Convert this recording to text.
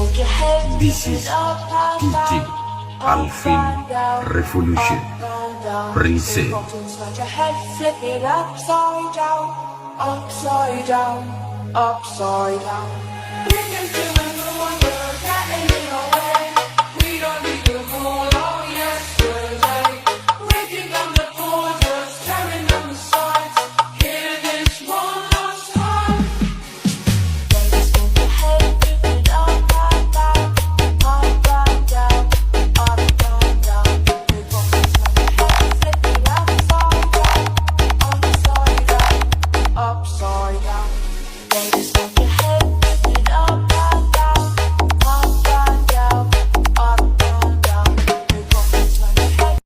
This is DJ Alvin Revolution Present. Flip it upside down, upside down, upside down.